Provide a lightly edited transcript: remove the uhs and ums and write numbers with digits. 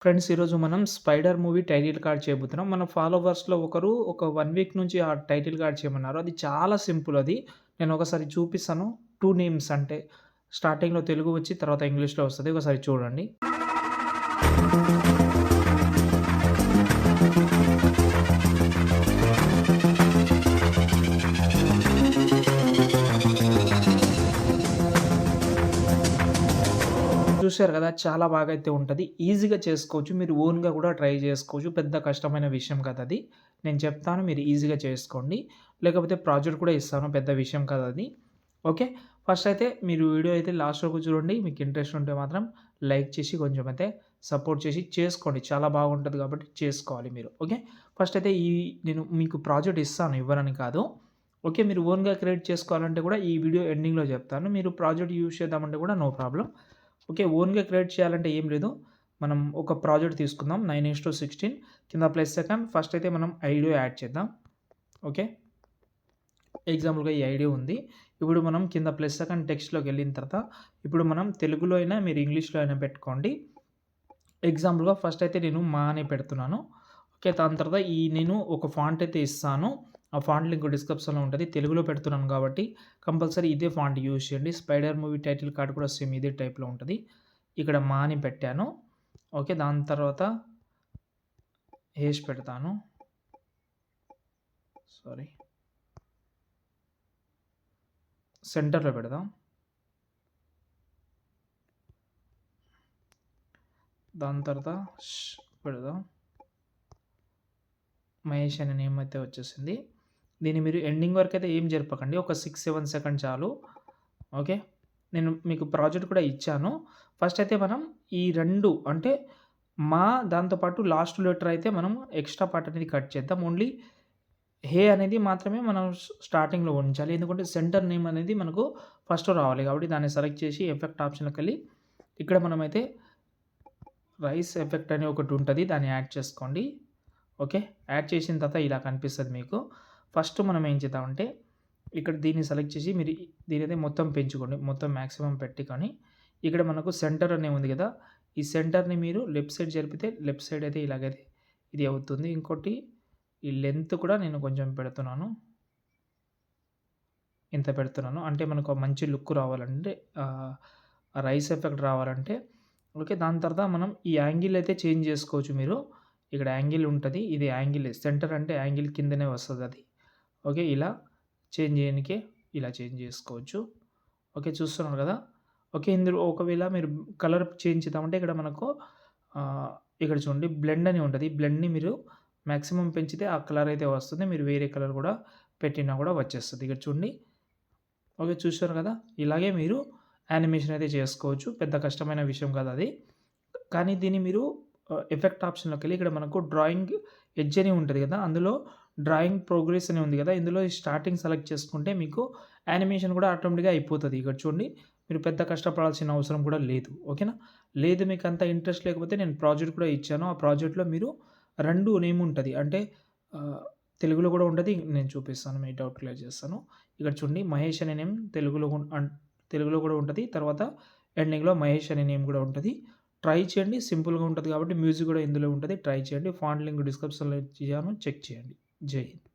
Friends, ఈరోజు మనం 'spider' movie title card చేయబోతున్నాం. మన ఫాలోవర్స్‌లో ఒకరు ఒక 1 వీక్ నుంచి ఆ టైటిల్ కార్డ్ చేయమన్నారు. అది చాలా సింపుల్ అది. నేను ఒకసారి చూపిస్తాను. 2 నేమ్స్ అంటే స్టార్టింగ్‌లో తెలుగు వచ్చి తర్వాత ఇంగ్లీష్‌లో వస్తది. ఒకసారి చూడండి. చూసారు కదా! చాలా బాగా అయితే ఉంటది. ఈజీగా చేసుకోవచ్చు. మీరు ఓన్‌గా కూడా ట్రై చేసుకోవచ్చు. పెద్ద కష్టమైన విషయం కాదది. నేను చెప్తాను, మీరు ఈజీగా చేసుకోండి. లేకపోతే ప్రాజెక్ట్ కూడా ఇస్తాను. పెద్ద విషయం కాదది. ఓకే. ఫస్ట్ అయితే మీరు వీడియో అయితే లాస్ట్ వరకు చూడండి. మీకు ఇంట్రెస్ట్ ఉంటే మాత్రం లైక్ చేసి కొంచెం అయితే సపోర్ట్ చేసి చేసుకోండి. చాలా బాగుంటది కాబట్టి చేసుకోవాలి మీరు. ఓకే. ఫస్ట్ అయితే నేను మీకు ప్రాజెక్ట్ ఇస్తాను, ఇవ్వనని కాదు. ఓకే. మీరు ఓన్‌గా క్రియేట్ చేసుకోవాలంటే కూడా ఈ వీడియో ఎండింగ్‌లో చెప్తాను. మీరు ప్రాజెక్ట్ యూజ్ చేద్దామంటే కూడా నో ప్రాబ్లమ్. ఓకే. ఓన్‌గా క్రియేట్ చేయాలంటే ఏం లేదు. మనం ఒక ప్రాజెక్ట్ తీసుకుందాం 9:16 కింద ప్లస్ సెకండ్ ఫస్ట్ అయితే మనం ఐడియో యాడ్ చేద్దాం. ఓకే. ఎగ్జాంపుల్‌గా ఈ ఐడియా ఉంది. ఇప్పుడు మనం కింద ప్లస్ సెకండ్ టెక్స్ట్‌లోకెళ్ళిన తర్వాత ఇప్పుడు మనం తెలుగులో అయినా మీరు ఇంగ్లీష్‌లో అయినా పెట్టుకోండి. ఎగ్జాంపుల్‌గా ఫస్ట్ అయితే నేను మా అని పెడుతున్నాను. ఓకే. దాని తర్వాత నేను ఒక ఫాంట్ అయితే ఇస్తాను. ఆ ఫాంట్ లింక్ డిస్క్రిప్షన్‌లో ఉంటది. తెలుగులో పెడుతున్నాను కాబట్టి కంపల్సరీ ఇదే ఫాంట్ యూజ్ చేయండి. 'స్పైడర్' మూవీ టైటిల్ కార్డ్ కూడా సేమ్ ఇదే టైప్‌లో ఉంటది. ఇక్కడ మా అని పెట్టాను. ఓకే. దాని తర్వాత పెడతాను. సారీ. సెంటర్‌లో పెడదాం. దాని తర్వాత పెడదాం. మహేష్ అనే నేమ్ అయితే వచ్చేసింది. దీన్ని మీరు ఎండింగ్ వరకైతే ఏం జరపకండి. ఒక 6, 7 సెకండ్ చాలు. ఓకే. నేను మీకు ప్రాజెక్ట్ కూడా ఇచ్చాను. ఫస్ట్ అయితే మనం ఈ 2 అంటే దాంతో పాటు లాస్ట్ లెటర్ అయితే మనం ఎక్స్‌ట్రా పార్ట్ అనేది కట్ చేద్దాం. ఓన్లీ అనేది మాత్రమే మనం స్టార్టింగ్‌లో ఉంచాలి. ఎందుకంటే సెంటర్ నేమ్ అనేది మనకు ఫస్ట్‌లో రావాలి. కాబట్టి దాన్ని సెలెక్ట్ చేసి ఎఫెక్ట్ ఆప్షన్‌లోకెళ్ళి ఇక్కడ మనమైతే రైస్ ఎఫెక్ట్ అని ఒకటి ఉంటది. దాన్ని యాడ్ చేసుకోండి. ఓకే. యాడ్ చేసిన తర్వాత ఇలా కనిపిస్తది మీకు. ఫస్ట్ మనం ఏం చేద్దామంటే ఇక్కడ దీన్ని సెలెక్ట్ చేసి మీరు దీనైతే మొత్తం పెంచుకోండి. మొత్తం మాక్సిమం పెట్టుకొని ఇక్కడ మనకు సెంటర్ అని ఉంది గదా! ఈ సెంటర్‌ని మీరు లెఫ్ట్ సైడ్ జరిపితే లెఫ్ట్ సైడ్ అయితే ఇలాగైతే ఇది అవుతుంది. ఇంకోటి ఈ లెంత్ కూడా నేను కొంచెం పెడుతున్నాను. ఇంత పెడుతున్నాను. అంటే మనకు మంచి లుక్ రావాలంటే రైస్ ఎఫెక్ట్ రావాలంటే ఓకే. దాని తర్వాత మనం ఈ యాంగిల్ అయితే చేంజ్ చేసుకోవచ్చు మీరు. ఇక్కడ యాంగిల్ ఉంటది. ఇది యాంగిల్ సెంటర్ అంటే యాంగిల్ కిందనే వస్తదది. ఓకే. ఇలా చేంజ్ చేయనీకే ఇలా చేంజ్ చేసుకోవచ్చు. ఓకే. చూస్తున్నారు గదా! ఓకే. ఇందులో ఒకవేళ మీరు కలర్ చేంజ్ చేద్దామంటే ఇక్కడ మనకు ఇక్కడ చూడండి బ్లెండ్ అని ఉంటది. బ్లెండ్‌ని మీరు మాక్సిమం పెంచితే ఆ కలర్ అయితే వస్తుంది. మీరు వేరే కలర్ గూడా పెట్టినా గూడా వచ్చేస్తది. ఇక్కడ చూడండి. ఓకే. చూసారు గదా! ఇలాగే మీరు యానిమేషన్ అయితే చేసుకోవచ్చు. పెద్ద కష్టమైన విషయం కాదది. కానీ దీన్ని మీరు ఎఫెక్ట్ ఆప్షన్‌లోకెళ్ళి ఇక్కడ మనకు డ్రాయింగ్ ఎడ్జ్ అని ఉంటది గదా! అందులో డ్రాయింగ్ ప్రోగ్రెస్ అని ఉంది గదా! ఇందులో ఈ స్టార్టింగ్ సెలెక్ట్ చేసుకుంటే మీకు యానిమేషన్ గూడా ఆటోమేటిక్‌గా అయిపోతది. ఇక్కడ చూడండి. మీరు పెద్ద కష్టపడాల్సిన అవసరం కూడా లేదు. ఓకేనా? లేదు మీకంత ఇంట్రెస్ట్ లేకపోతే నేను ప్రాజెక్ట్ కూడా ఇచ్చాను. ఆ ప్రాజెక్ట్‌లో మీరు 2 నేమ్ ఉంటది. అంటే తెలుగులో గూడా ఉంటది. నేను చూపిస్తాను. మీ డౌట్ క్లియర్ చేస్తాను. ఇక్కడ చూడండి మహేష్ అనే నేమ్ తెలుగులో గూడా ఉంటది. తర్వాత ఎండింగ్‌లో మహేష్ అనే నేమ్ గూడా ఉంటది. ట్రై చేయండి. సింపుల్‌గా ఉంటది కాబట్టి మ్యూజిక్ గూడా ఇందులో ఉంటది. ట్రై చేయండి. ఫాంట్ లింక్ డిస్క్రిప్షన్‌లో ఇచ్చాను. చెక్ చేయండి. జై హింద్.